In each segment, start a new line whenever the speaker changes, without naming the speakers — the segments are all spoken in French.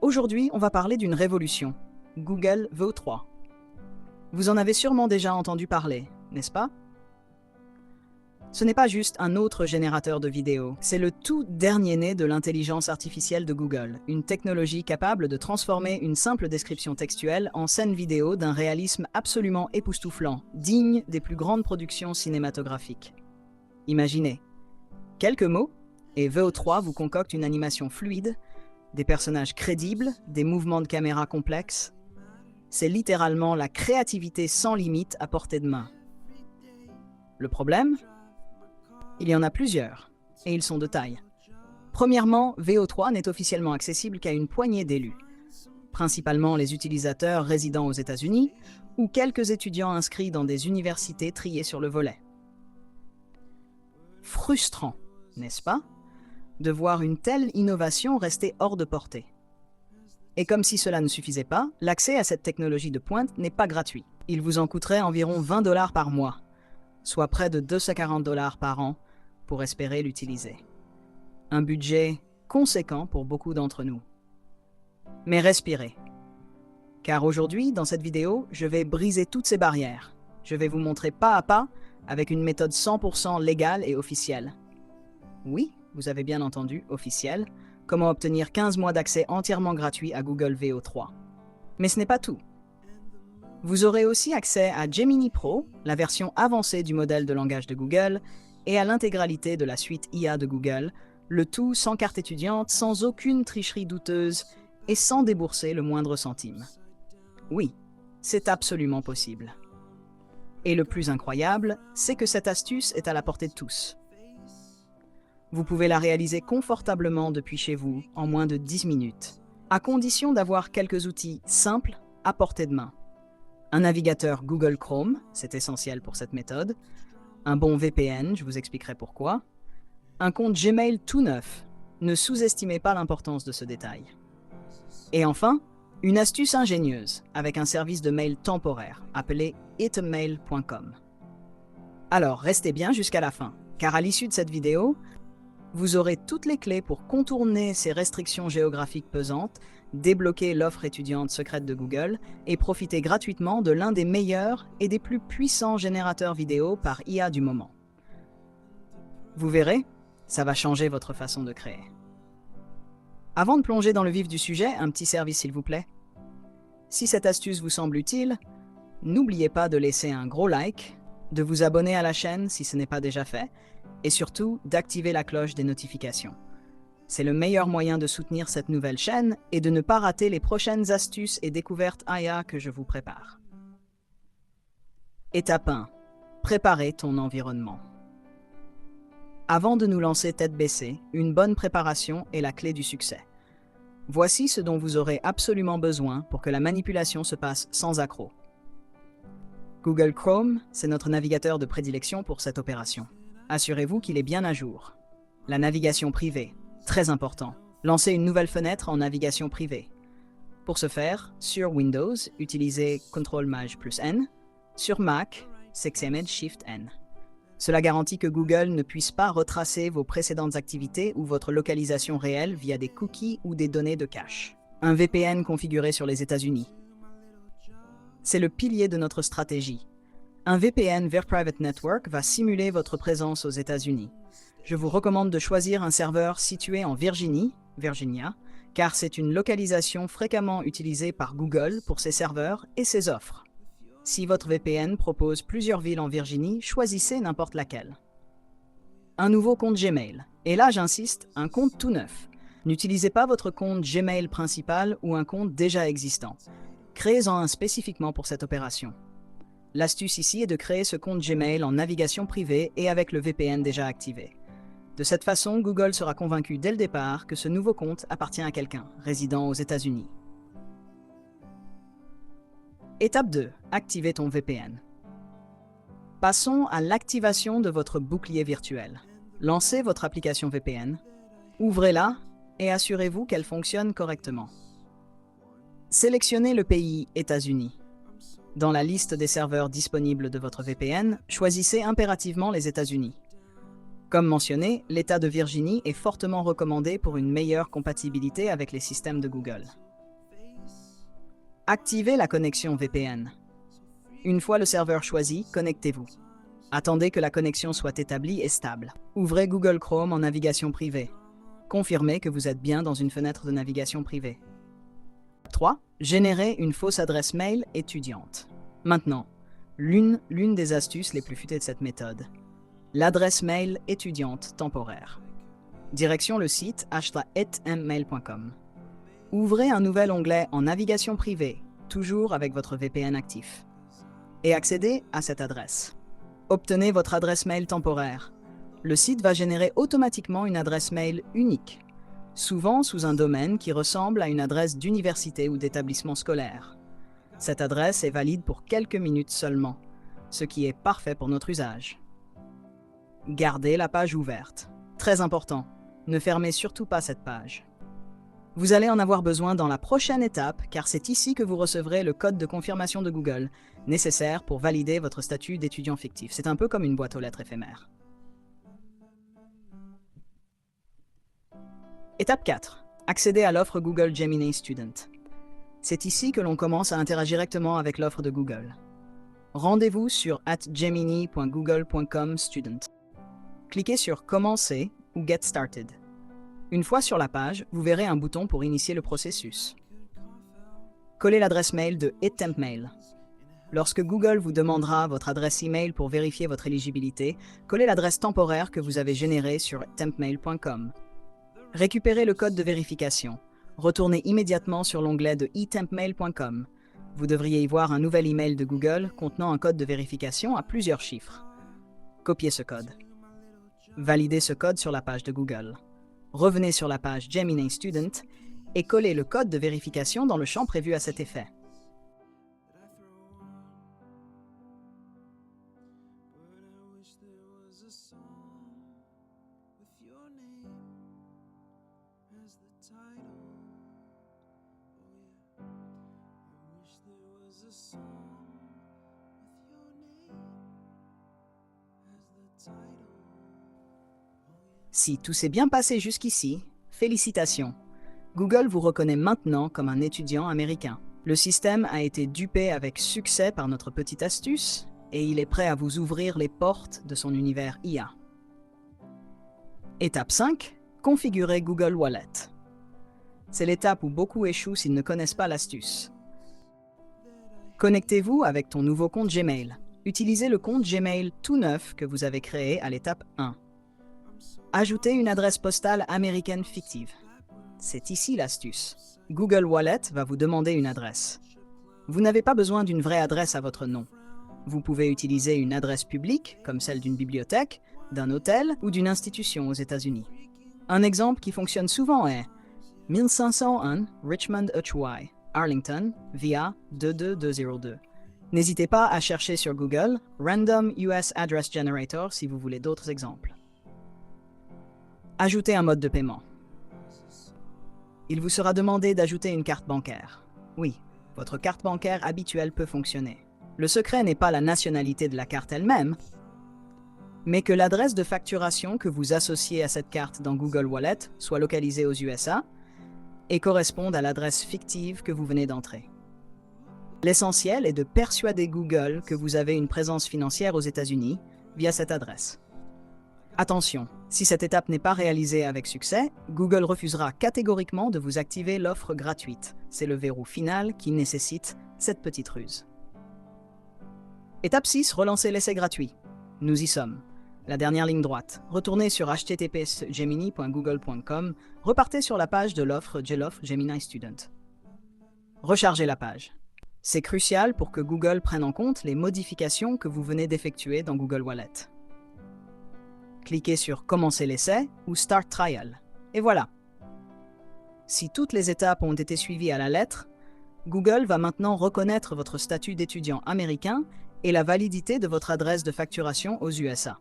Aujourd'hui, on va parler d'une révolution, Google VO3. Vous en avez sûrement déjà entendu parler, n'est-ce pas? Ce n'est pas juste un autre générateur de vidéos, c'est le tout dernier né de l'intelligence artificielle de Google, une technologie capable de transformer une simple description textuelle en scène vidéo d'un réalisme absolument époustouflant, digne des plus grandes productions cinématographiques. Imaginez, quelques mots, et VO3 vous concocte une animation fluide, des personnages crédibles, des mouvements de caméra complexes. C'est littéralement la créativité sans limite à portée de main. Le problème? Il y en a plusieurs, et ils sont de taille. Premièrement, VO3 n'est officiellement accessible qu'à une poignée d'élus, principalement les utilisateurs résidant aux États-Unis ou quelques étudiants inscrits dans des universités triées sur le volet. Frustrant, n'est-ce pas, de voir une telle innovation rester hors de portée. Et comme si cela ne suffisait pas, l'accès à cette technologie de pointe n'est pas gratuit. Il vous en coûterait environ 20 $ par mois, soit près de 240 $ par an, pour espérer l'utiliser. Un budget conséquent pour beaucoup d'entre nous. Mais respirez. Car aujourd'hui, dans cette vidéo, je vais briser toutes ces barrières. Je vais vous montrer pas à pas, avec une méthode 100% légale et officielle. Oui, vous avez bien entendu, officielle, comment obtenir 15 mois d'accès entièrement gratuit à Google VO3. Mais ce n'est pas tout. Vous aurez aussi accès à Gemini Pro, la version avancée du modèle de langage de Google, et à l'intégralité de la suite IA de Google, le tout sans carte étudiante, sans aucune tricherie douteuse et sans débourser le moindre centime. Oui, c'est absolument possible. Et le plus incroyable, c'est que cette astuce est à la portée de tous. Vous pouvez la réaliser confortablement depuis chez vous en moins de 10 minutes, à condition d'avoir quelques outils simples à portée de main. Un navigateur Google Chrome, c'est essentiel pour cette méthode, un bon VPN, je vous expliquerai pourquoi, un compte Gmail tout neuf, ne sous-estimez pas l'importance de ce détail. Et enfin, une astuce ingénieuse avec un service de mail temporaire appelé itemmail.com. Alors restez bien jusqu'à la fin, car à l'issue de cette vidéo, vous aurez toutes les clés pour contourner ces restrictions géographiques pesantes, débloquer l'offre étudiante secrète de Google et profiter gratuitement de l'un des meilleurs et des plus puissants générateurs vidéo par IA du moment. Vous verrez, ça va changer votre façon de créer. Avant de plonger dans le vif du sujet, un petit service s'il vous plaît. Si cette astuce vous semble utile, n'oubliez pas de laisser un gros like, de vous abonner à la chaîne si ce n'est pas déjà fait, et surtout d'activer la cloche des notifications. C'est le meilleur moyen de soutenir cette nouvelle chaîne et de ne pas rater les prochaines astuces et découvertes IA que je vous prépare. Étape 1. Préparer ton environnement. Avant de nous lancer tête baissée, une bonne préparation est la clé du succès. Voici ce dont vous aurez absolument besoin pour que la manipulation se passe sans accroc. Google Chrome, c'est notre navigateur de prédilection pour cette opération. Assurez-vous qu'il est bien à jour. La navigation privée, très important. Lancez une nouvelle fenêtre en navigation privée. Pour ce faire, sur Windows, utilisez Ctrl+N. Sur Mac, Shift-N. Cela garantit que Google ne puisse pas retracer vos précédentes activités ou votre localisation réelle via des cookies ou des données de cache. Un VPN configuré sur les États-Unis. C'est le pilier de notre stratégie. Un VPN vers Private Network va simuler votre présence aux États-Unis. Je vous recommande de choisir un serveur situé en Virginia, car c'est une localisation fréquemment utilisée par Google pour ses serveurs et ses offres. Si votre VPN propose plusieurs villes en Virginie, choisissez n'importe laquelle. Un nouveau compte Gmail. Et là, j'insiste, un compte tout neuf. N'utilisez pas votre compte Gmail principal ou un compte déjà existant. Créez-en un spécifiquement pour cette opération. L'astuce ici est de créer ce compte Gmail en navigation privée et avec le VPN déjà activé. De cette façon, Google sera convaincu dès le départ que ce nouveau compte appartient à quelqu'un résidant aux États-Unis. Étape 2. Activez ton VPN. Passons à l'activation de votre bouclier virtuel. Lancez votre application VPN, ouvrez-la et assurez-vous qu'elle fonctionne correctement. Sélectionnez le pays États-Unis. Dans la liste des serveurs disponibles de votre VPN, choisissez impérativement les États-Unis. Comme mentionné, l'État de Virginie est fortement recommandé pour une meilleure compatibilité avec les systèmes de Google. Activez la connexion VPN. Une fois le serveur choisi, connectez-vous. Attendez que la connexion soit établie et stable. Ouvrez Google Chrome en navigation privée. Confirmez que vous êtes bien dans une fenêtre de navigation privée. 3. Générez une fausse adresse mail étudiante. Maintenant, l'une des astuces les plus futées de cette méthode. L'adresse mail étudiante temporaire. Direction le site html.com. Ouvrez un nouvel onglet en navigation privée, toujours avec votre VPN actif. Et accédez à cette adresse. Obtenez votre adresse mail temporaire. Le site va générer automatiquement une adresse mail unique, souvent sous un domaine qui ressemble à une adresse d'université ou d'établissement scolaire. Cette adresse est valide pour quelques minutes seulement, ce qui est parfait pour notre usage. Gardez la page ouverte. Très important, ne fermez surtout pas cette page. Vous allez en avoir besoin dans la prochaine étape, car c'est ici que vous recevrez le code de confirmation de Google, nécessaire pour valider votre statut d'étudiant fictif. C'est un peu comme une boîte aux lettres éphémère. Étape 4. Accéder à l'offre Google Gemini Student. C'est ici que l'on commence à interagir directement avec l'offre de Google. Rendez-vous sur @gemini.google.com/student. Cliquez sur Commencer ou Get Started. Une fois sur la page, vous verrez un bouton pour initier le processus. Collez l'adresse mail de eTempMail. Lorsque Google vous demandera votre adresse email pour vérifier votre éligibilité, collez l'adresse temporaire que vous avez générée sur tempmail.com. Récupérez le code de vérification. Retournez immédiatement sur l'onglet de eTempMail.com. Vous devriez y voir un nouvel email de Google contenant un code de vérification à plusieurs chiffres. Copiez ce code. Validez ce code sur la page de Google. Revenez sur la page Gemini Student et collez le code de vérification dans le champ prévu à cet effet. Si tout s'est bien passé jusqu'ici, félicitations. Google vous reconnaît maintenant comme un étudiant américain. Le système a été dupé avec succès par notre petite astuce et il est prêt à vous ouvrir les portes de son univers IA. Étape 5. Configurer Google Wallet. C'est l'étape où beaucoup échouent s'ils ne connaissent pas l'astuce. Connectez-vous avec ton nouveau compte Gmail. Utilisez le compte Gmail tout neuf que vous avez créé à l'étape 1. Ajoutez une adresse postale américaine fictive. C'est ici l'astuce. Google Wallet va vous demander une adresse. Vous n'avez pas besoin d'une vraie adresse à votre nom. Vous pouvez utiliser une adresse publique, comme celle d'une bibliothèque, d'un hôtel ou d'une institution aux États-Unis. Un exemple qui fonctionne souvent est 1501 Richmond HY, Arlington, VIA 22202. N'hésitez pas à chercher sur Google Random US Address Generator si vous voulez d'autres exemples. Ajoutez un mode de paiement. Il vous sera demandé d'ajouter une carte bancaire. Oui, votre carte bancaire habituelle peut fonctionner. Le secret n'est pas la nationalité de la carte elle-même, mais que l'adresse de facturation que vous associez à cette carte dans Google Wallet soit localisée aux USA et corresponde à l'adresse fictive que vous venez d'entrer. L'essentiel est de persuader Google que vous avez une présence financière aux États-Unis via cette adresse. Attention, si cette étape n'est pas réalisée avec succès, Google refusera catégoriquement de vous activer l'offre gratuite. C'est le verrou final qui nécessite cette petite ruse. Étape 6, relancer l'essai gratuit. Nous y sommes. La dernière ligne droite. Retournez sur https://gemini.google.com, repartez sur la page de l'offre Gemini Student. Rechargez la page. C'est crucial pour que Google prenne en compte les modifications que vous venez d'effectuer dans Google Wallet. Cliquez sur Commencer l'essai ou Start Trial. Et voilà. Si toutes les étapes ont été suivies à la lettre, Google va maintenant reconnaître votre statut d'étudiant américain et la validité de votre adresse de facturation aux USA.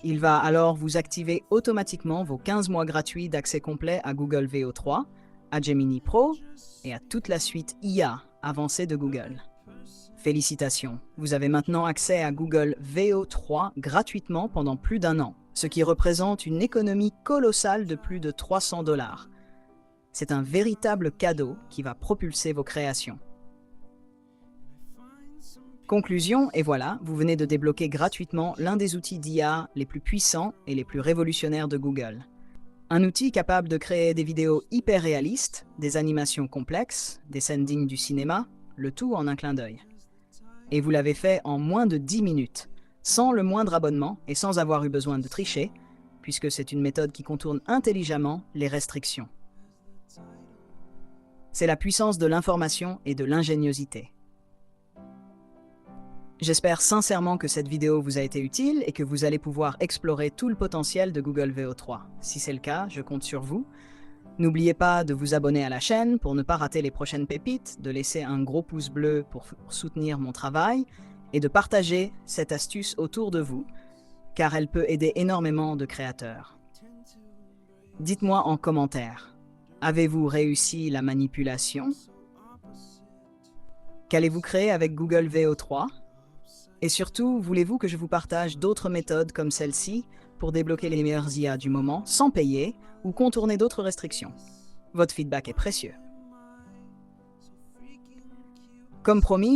Il va alors vous activer automatiquement vos 15 mois gratuits d'accès complet à Google VO3, à Gemini Pro et à toute la suite IA avancée de Google. Félicitations, vous avez maintenant accès à Google VO3 gratuitement pendant plus d'1 an, ce qui représente une économie colossale de plus de $300. C'est un véritable cadeau qui va propulser vos créations. Conclusion, et voilà, vous venez de débloquer gratuitement l'un des outils d'IA les plus puissants et les plus révolutionnaires de Google. Un outil capable de créer des vidéos hyper réalistes, des animations complexes, des scènes dignes du cinéma, le tout en un clin d'œil. Et vous l'avez fait en moins de 10 minutes, sans le moindre abonnement et sans avoir eu besoin de tricher, puisque c'est une méthode qui contourne intelligemment les restrictions. C'est la puissance de l'information et de l'ingéniosité. J'espère sincèrement que cette vidéo vous a été utile et que vous allez pouvoir explorer tout le potentiel de Google VO3. Si c'est le cas, je compte sur vous. N'oubliez pas de vous abonner à la chaîne pour ne pas rater les prochaines pépites, de laisser un gros pouce bleu pour soutenir mon travail et de partager cette astuce autour de vous, car elle peut aider énormément de créateurs. Dites-moi en commentaire, avez-vous réussi la manipulation? Qu'allez-vous créer avec Google VO3? Et surtout, voulez-vous que je vous partage d'autres méthodes comme celle-ci pour débloquer les meilleures IA du moment sans payer ou contourner d'autres restrictions? Votre feedback est précieux. Comme promis,